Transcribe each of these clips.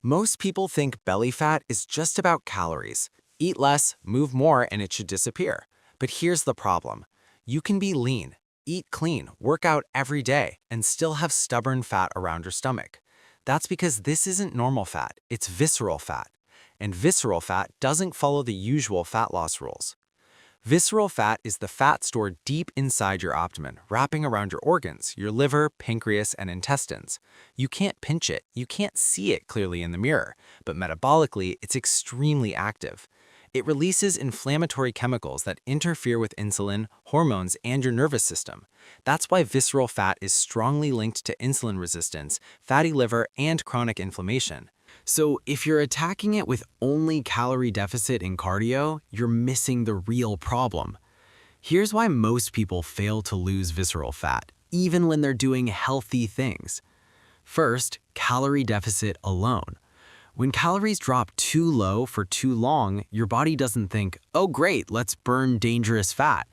Most people think belly fat is just about calories. Eat less, move more, and it should disappear. But here's the problem. You can be lean, eat clean, work out every day, and still have stubborn fat around your stomach. That's because this isn't normal fat, it's visceral fat. And visceral fat doesn't follow the usual fat loss rules. Visceral fat is the fat stored deep inside your abdomen, wrapping around your organs, your liver, pancreas, and intestines. You can't pinch it, you can't see it clearly in the mirror, but metabolically, it's extremely active. It releases inflammatory chemicals that interfere with insulin, hormones, and your nervous system. That's why visceral fat is strongly linked to insulin resistance, fatty liver, and chronic inflammation. So if you're attacking it with only calorie deficit and cardio, you're missing the real problem. Here's why most people fail to lose visceral fat, even when they're doing healthy things. First, calorie deficit alone. When calories drop too low for too long, your body doesn't think, oh great, let's burn dangerous fat.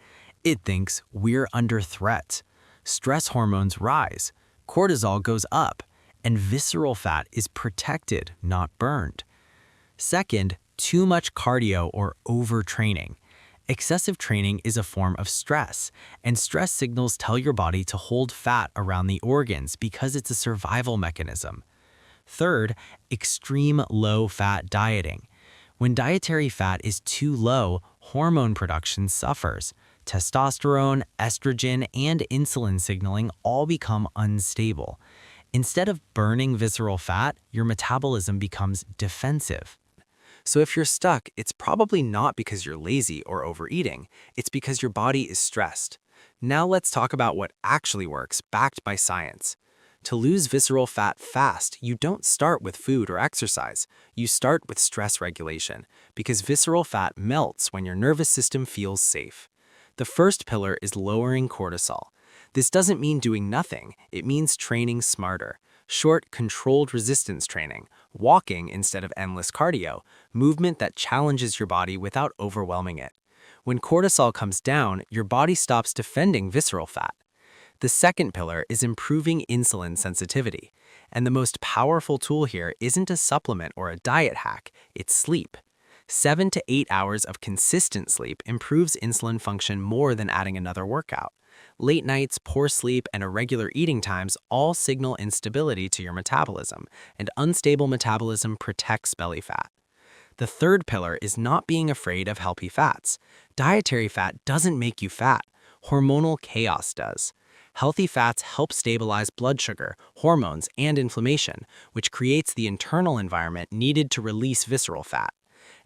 It thinks, we're under threat. Stress hormones rise, cortisol goes up, and visceral fat is protected, not burned. Second, too much cardio or overtraining. Excessive training is a form of stress, and stress signals tell your body to hold fat around the organs because it's a survival mechanism. Third, extreme low-fat dieting. When dietary fat is too low, hormone production suffers. Testosterone, estrogen, and insulin signaling all become unstable. Instead of burning visceral fat, your metabolism becomes defensive. So if you're stuck, it's probably not because you're lazy or overeating. It's because your body is stressed. Now let's talk about what actually works, backed by science. To lose visceral fat fast, you don't start with food or exercise. You start with stress regulation, because visceral fat melts when your nervous system feels safe. The first pillar is lowering cortisol. This doesn't mean doing nothing, it means training smarter. Short, controlled resistance training, walking instead of endless cardio, movement that challenges your body without overwhelming it. When cortisol comes down, your body stops defending visceral fat. The second pillar is improving insulin sensitivity. And the most powerful tool here isn't a supplement or a diet hack, it's sleep. 7 to 8 hours of consistent sleep improves insulin function more than adding another workout. Late nights, poor sleep, and irregular eating times all signal instability to your metabolism, and unstable metabolism protects belly fat. The third pillar is not being afraid of healthy fats. Dietary fat doesn't make you fat. Hormonal chaos does. Healthy fats help stabilize blood sugar, hormones, and inflammation, which creates the internal environment needed to release visceral fat.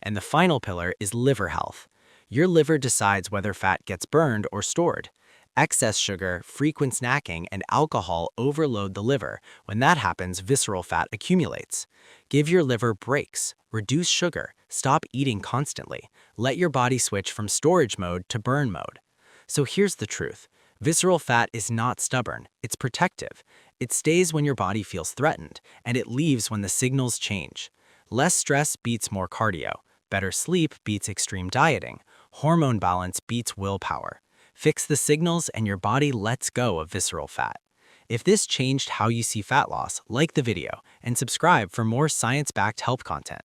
And the final pillar is liver health. Your liver decides whether fat gets burned or stored. Excess sugar, frequent snacking, and alcohol overload the liver. When that happens, visceral fat accumulates. Give your liver breaks. Reduce sugar. Stop eating constantly. Let your body switch from storage mode to burn mode. So here's the truth. Visceral fat is not stubborn, it's protective. It stays when your body feels threatened, and it leaves when the signals change. Less stress beats more cardio. Better sleep beats extreme dieting. Hormone balance beats willpower. Fix the signals and your body lets go of visceral fat. If this changed how you see fat loss, like the video and subscribe for more science-backed health content.